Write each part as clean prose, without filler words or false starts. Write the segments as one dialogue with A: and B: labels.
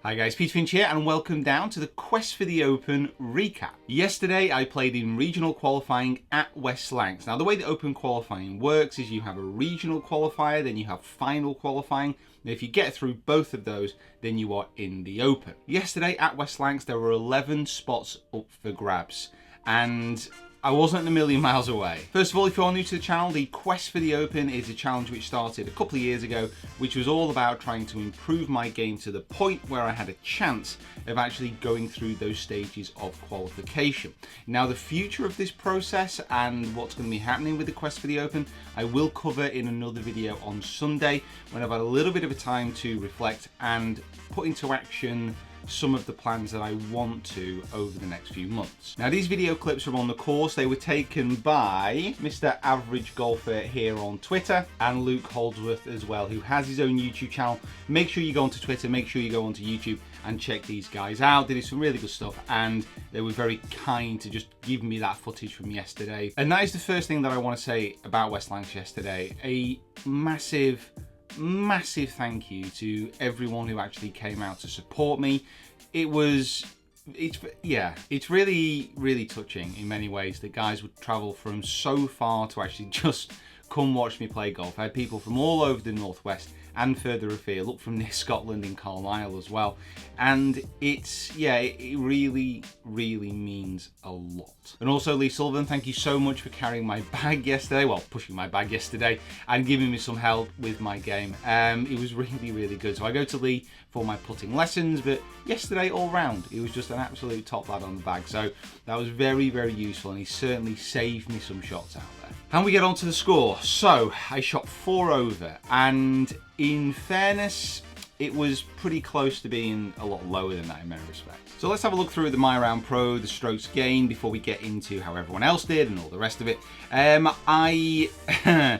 A: Hi guys, Finch here and welcome down to the Quest for the Open recap. Yesterday I played in regional qualifying at West Lancs. Now the way the Open qualifying works is you have a regional qualifier, then you have final qualifying. And if you get through both of those, then you are in the Open. Yesterday at West Lancs there were 11 spots up for grabs and I wasn't a million miles away. First of all, if you're new to the channel, the Quest for the Open is a challenge which started a couple of years ago, which was all about trying to improve my game to the point where I had a chance of actually going through those stages of qualification. Now, the future of this process and what's going to be happening with the Quest for the Open, I will cover in another video on Sunday when I've had a little bit of a time to reflect and put into action some of the plans that I want to over the next few months. Now these video clips are on the course. They were taken by Mr. Average Golfer here on Twitter and Luke Holdsworth as well, who has his own YouTube channel. Make sure you go onto Twitter, make sure you go onto YouTube and check these guys out. They did some really good stuff and they were very kind to just give me that footage from yesterday. And that is the first thing that I want to say about West Lancs yesterday. A massive thank you to everyone who actually came out to support me. It's really touching in many ways that guys would travel from so far to actually just come watch me play golf. I had people from all over the Northwest and further afield, up from near Scotland in Carlisle as well. And it really means a lot. And also Lee Sullivan, thank you so much for carrying my bag yesterday, well, pushing my bag yesterday and giving me some help with my game. It was really good. So I go to Lee for my putting lessons, but yesterday all round, he was just an absolute top lad on the bag. So that was very useful and he certainly saved me some shots out there. And we get on to the score. So I shot 4 over and in fairness, it was pretty close to being a lot lower than that in many respects. So let's have a look through the My Round Pro, the strokes gained, before we get into how everyone else did and all the rest of it.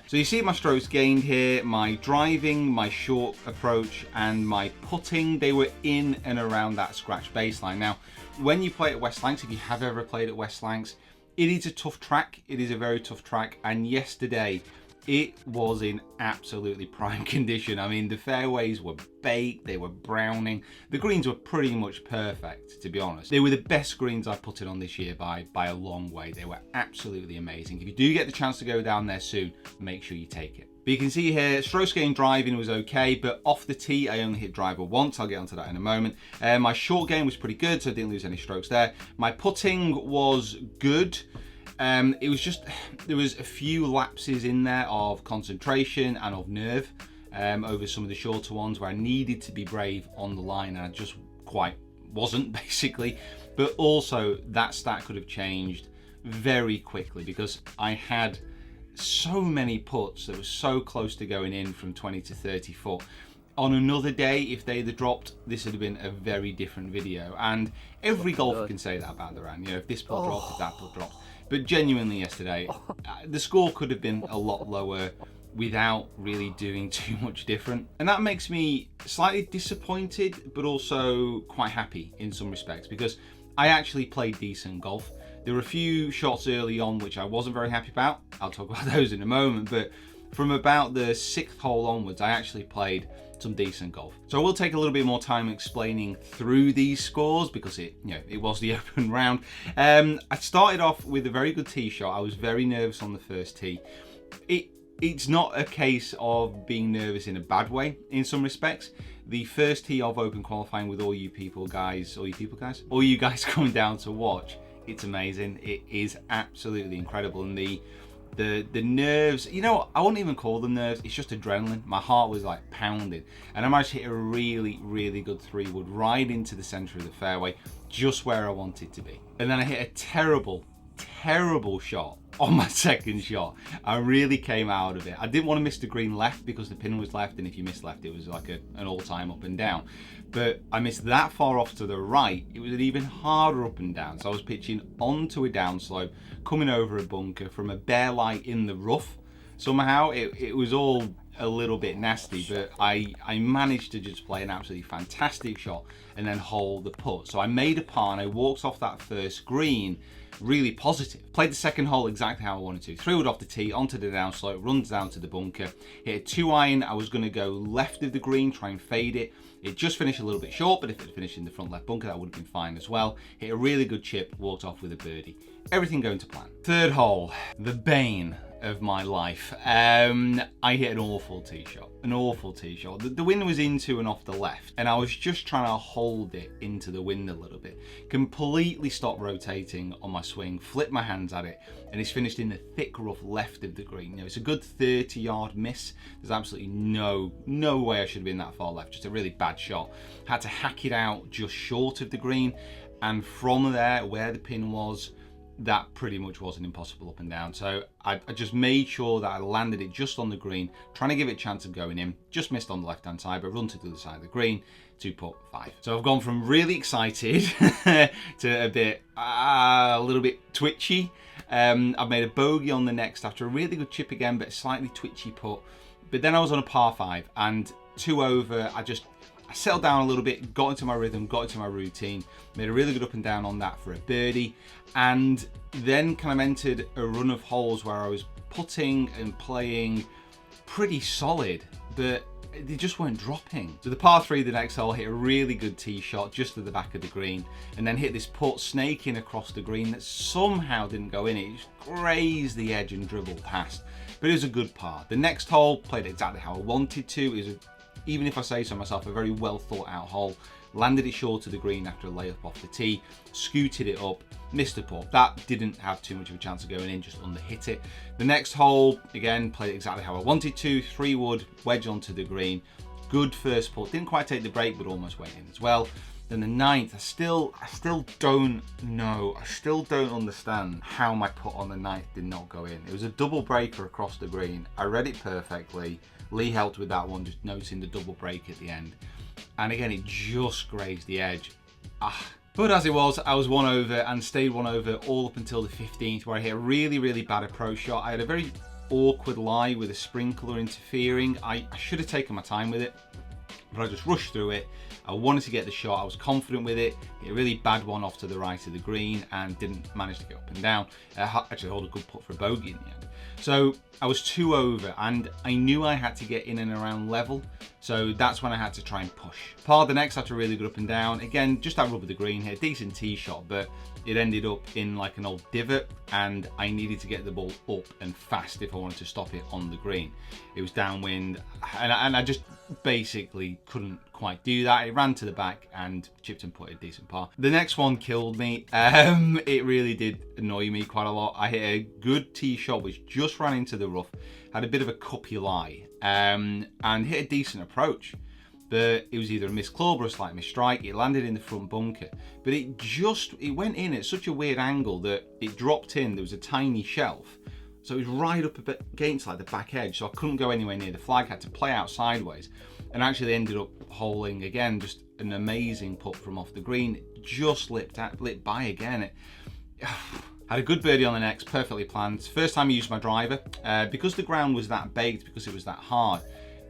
A: So you see my strokes gained here, my driving, my short approach, and my putting, they were in and around that scratch baseline. Now, when you play at West Lancs, if you have ever played at West Lancs, it is a tough track. It is a very tough track, and yesterday, it was in absolutely prime condition. I mean, the fairways were baked, they were browning. The greens were pretty much perfect, to be honest. They were the best greens I've put it on this year by a long way. They were absolutely amazing. If you do get the chance to go down there soon, make sure you take it. But you can see here, strokes gained driving was okay, but off the tee, I only hit driver once. I'll get onto that in a moment. My short game was pretty good, so I didn't lose any strokes there. My putting was good. It was just, there was a few lapses in there of concentration and of nerve over some of the shorter ones where I needed to be brave on the line and I just quite wasn't, basically. But also that stat could have changed very quickly because I had so many putts that were so close to going in from 20 to 30 foot. On another day, if they'd have dropped, this would have been a very different video. And every golfer can say that about the round. You know, if this putt dropped, if that putt dropped. But genuinely yesterday, the score could have been a lot lower without really doing too much different. And that makes me slightly disappointed, but also quite happy in some respects because I actually played decent golf. There were a few shots early on which I wasn't very happy about. I'll talk about those in a moment, but from about the 6th hole onwards, I actually played some decent golf. So I will take a little bit more time explaining through these scores because it was the open round. I started off with a very good tee shot. I was very nervous on the first tee. It's not a case of being nervous in a bad way in some respects. The first tee of open qualifying with all you guys coming down to watch, it's amazing. It is absolutely incredible. And the nerves, you know, I wouldn't even call them nerves, it's just adrenaline. My heart was like pounding and I managed to hit a really good 3-wood right into the center of the fairway, just where I wanted to be. And then I hit a terrible shot on my second shot. I really came out of it. I didn't want to miss the green left because the pin was left, and if you missed left, it was like an all-time up and down. But I missed that far off to the right. It was an even harder up and down. So I was pitching onto a downslope, coming over a bunker from a bare light in the rough. Somehow it was all a little bit nasty, but I managed to just play an absolutely fantastic shot and then hold the putt. So I made a par and I walked off that first green really positive. Played the second hole exactly how I wanted to. 3-wood off the tee, onto the downslope, runs down to the bunker. Hit a 2-iron. I was going to go left of the green, try and fade it. It just finished a little bit short, but if it finished in the front left bunker, that would have been fine as well. Hit a really good chip, walked off with a birdie. Everything going to plan. Third hole, the bane of my life. I hit an awful tee shot. An awful tee shot. The wind was into and off the left, and I was just trying to hold it into the wind a little bit. Completely stopped rotating on my swing, flipped my hands at it, and it's finished in the thick rough left of the green. You know, it's a good 30-yard miss. There's absolutely no way I should have been that far left. Just a really bad shot. Had to hack it out just short of the green, and from there, where the pin was, that pretty much was an impossible up and down. So I just made sure that I landed it just on the green, trying to give it a chance of going in. Just missed on the left hand side, but run to the other side of the green to putt 5. So I've gone from really excited to a little bit twitchy. I've made a bogey on the next after a really good chip again, but a slightly twitchy putt. But then I was on a par 5 and 2 over. I settled down a little bit, got into my rhythm, got into my routine, made a really good up and down on that for a birdie, and then kind of entered a run of holes where I was putting and playing pretty solid, but they just weren't dropping. So the par 3, the next hole, hit a really good tee shot just at the back of the green, and then hit this putt snaking across the green that somehow didn't go in. It just grazed the edge and dribbled past, but it was a good par. The next hole played exactly how I wanted to. It was even if I say so myself, a very well thought out hole. Landed it short of the green after a layup off the tee, scooted it up, missed a putt. That didn't have too much of a chance of going in, just underhit it. The next hole, again, played it exactly how I wanted to. 3-wood, wedge onto the green. Good first putt. Didn't quite take the break, but almost went in as well. Then the 9th, I still don't know. I still don't understand how my putt on the 9th did not go in. It was a double breaker across the green. I read it perfectly. Lee helped with that one, just noticing the double break at the end. And again, it just grazed the edge. But as it was, I was 1 over and stayed 1 over all up until the 15th, where I hit a really bad approach shot. I had a very awkward lie with a sprinkler interfering. I should have taken my time with it, but I just rushed through it. I wanted to get the shot. I was confident with it. Hit a really bad one off to the right of the green and didn't manage to get up and down. Actually hold a good putt for a bogey in the end. So I was 2 over and I knew I had to get in and around level. So that's when I had to try and push. Par the next after a really good up and down. Again, just that rub of the green, hit a decent tee shot, but it ended up in like an old divot and I needed to get the ball up and fast if I wanted to stop it on the green. It was downwind and I just basically couldn't quite do that. It ran to the back and chipped and putted a decent par. The next one killed me. It really did annoy me quite a lot. I hit a good tee shot which just ran into the rough, had a bit of a cuppy lie, and hit a decent approach. But it was either a missed club or a slight missed strike. It landed in the front bunker, but it went in at such a weird angle that it dropped in. There was a tiny shelf, so it was right up against like the back edge, so I couldn't go anywhere near the flag. Had to play out sideways, and actually ended up holing again. Just an amazing putt from off the green. It just lit by again. Had a good birdie on the next, perfectly planned. First time I used my driver, because the ground was that baked, because it was that hard.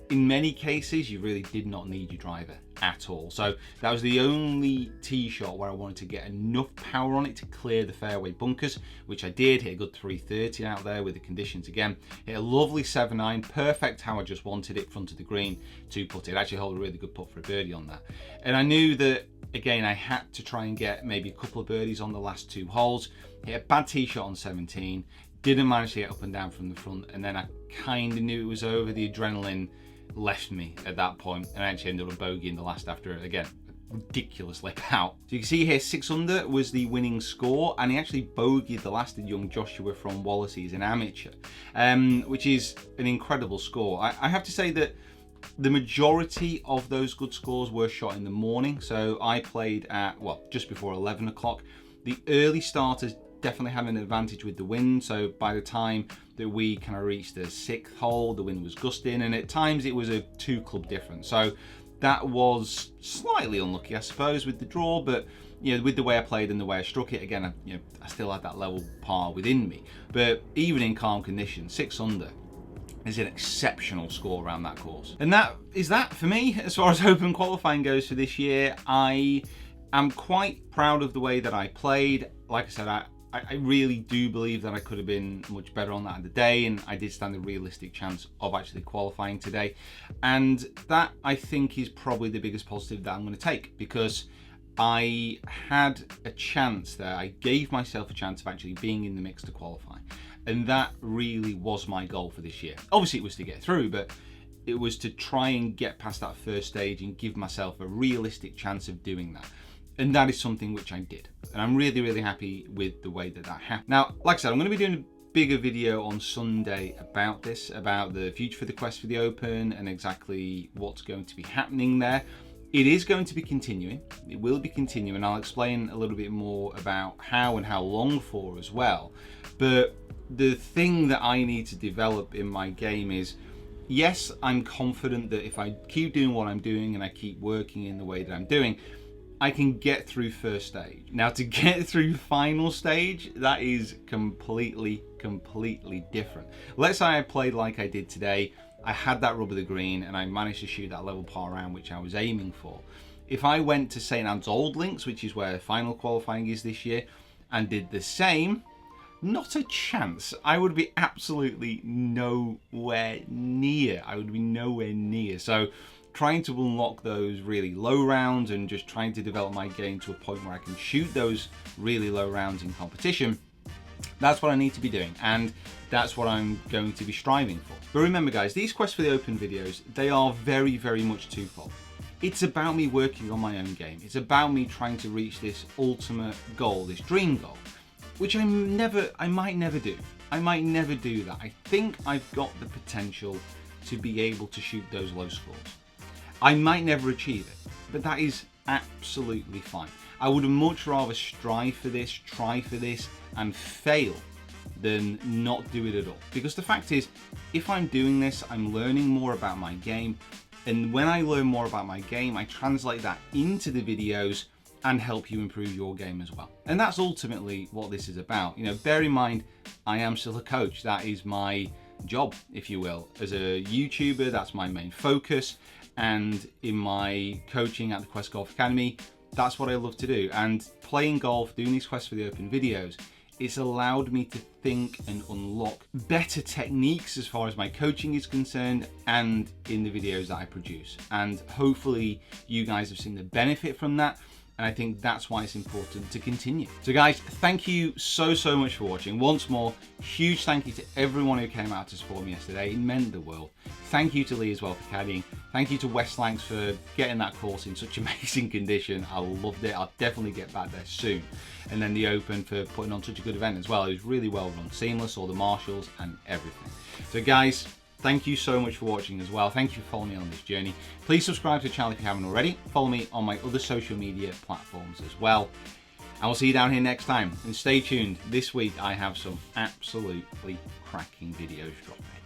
A: In many cases, you really did not need your driver at all. So that was the only tee shot where I wanted to get enough power on it to clear the fairway bunkers, which I did. Hit a good 330 out there with the conditions again. Hit a lovely 7-iron, perfect how I just wanted it, front of the green, to put it. Actually hold a really good putt for a birdie on that. And I knew that, again, I had to try and get maybe a couple of birdies on the last 2 holes. Hit a bad tee shot on 17, didn't manage to get up and down from the front, and then I kind of knew it was over. The adrenaline left me at that point, and I actually ended up bogey in the last after, again, ridiculous lip out. So you can see here 6 under was the winning score, and he actually bogeyed the last of young Joshua from Wallasey as an amateur, which is an incredible score. I have to say that the majority of those good scores were shot in the morning, so I played at, well, just before 11 o'clock. The early starters definitely had an advantage with the wind, so by the time that we kind of reached the 6th hole, the wind was gusting, and at times it was a 2 club difference. So that was slightly unlucky, I suppose, with the draw, but you know, with the way I played and the way I struck it, again, I still had that level par within me. But even in calm conditions, 6 under is an exceptional score around that course. And that is that for me as far as open qualifying goes for this year. I am quite proud of the way that I played. Like I said, I really do believe that I could have been much better on that on the day, and I did stand a realistic chance of actually qualifying today. And that, I think, is probably the biggest positive that I'm going to take, because I had a chance there. I gave myself a chance of actually being in the mix to qualify. And that really was my goal for this year. Obviously it was to get through, but it was to try and get past that first stage and give myself a realistic chance of doing that. And that is something which I did. And I'm really, really happy with the way that that happened. Now, like I said, I'm going to be doing a bigger video on Sunday about this, about the future for the Quest for the Open and exactly what's going to be happening there. It is going to be continuing. It will be continuing. I'll explain a little bit more about how and how long for as well. But the thing that I need to develop in my game is, yes, I'm confident that if I keep doing what I'm doing and I keep working in the way that I'm doing, I can get through first stage. Now, to get through final stage, that is completely different. Let's say I played like I did today. I had that rub of the green and I managed to shoot that level par round, which I was aiming for. If I went to St. Anne's Old Links, which is where final qualifying is this year, and did the same, not a chance. I would be absolutely nowhere near. I would be nowhere near. So trying to unlock those really low rounds and just trying to develop my game to a point where I can shoot those really low rounds in competition, that's what I need to be doing, and that's what I'm going to be striving for. But remember guys, these Quest for the Open videos, they are very, very much twofold. It's about me working on my own game. It's about me trying to reach this ultimate goal, this dream goal, which I might never do. I might never do that. I think I've got the potential to be able to shoot those low scores. I might never achieve it, but that is absolutely fine. I would much rather strive for this, try for this, and fail than not do it at all. Because the fact is, if I'm doing this, I'm learning more about my game, and when I learn more about my game, I translate that into the videos and help you improve your game as well. And that's ultimately what this is about. You know, bear in mind, I am still a coach. That is my job, if you will. As a YouTuber, that's my main focus. And in my coaching at the Quest Golf Academy, that's what I love to do. And playing golf, doing these Quest for the Open videos, it's allowed me to think and unlock better techniques as far as my coaching is concerned and in the videos that I produce. And hopefully you guys have seen the benefit from that. And I think that's why it's important to continue. So guys, thank you so much for watching. Once more, huge thank you to everyone who came out to support me yesterday. It meant the world. Thank you to Lee as well for caddying. Thank you to West Lancs for getting that course in such amazing condition. I loved it. I'll definitely get back there soon. And then the Open for putting on such a good event as well. It was really well run, seamless, all the marshals and everything. So guys, thank you so much for watching as well. Thank you for following me on this journey. Please subscribe to the channel if you haven't already. Follow me on my other social media platforms as well. I will see you down here next time. And stay tuned. This week I have some absolutely cracking videos dropping.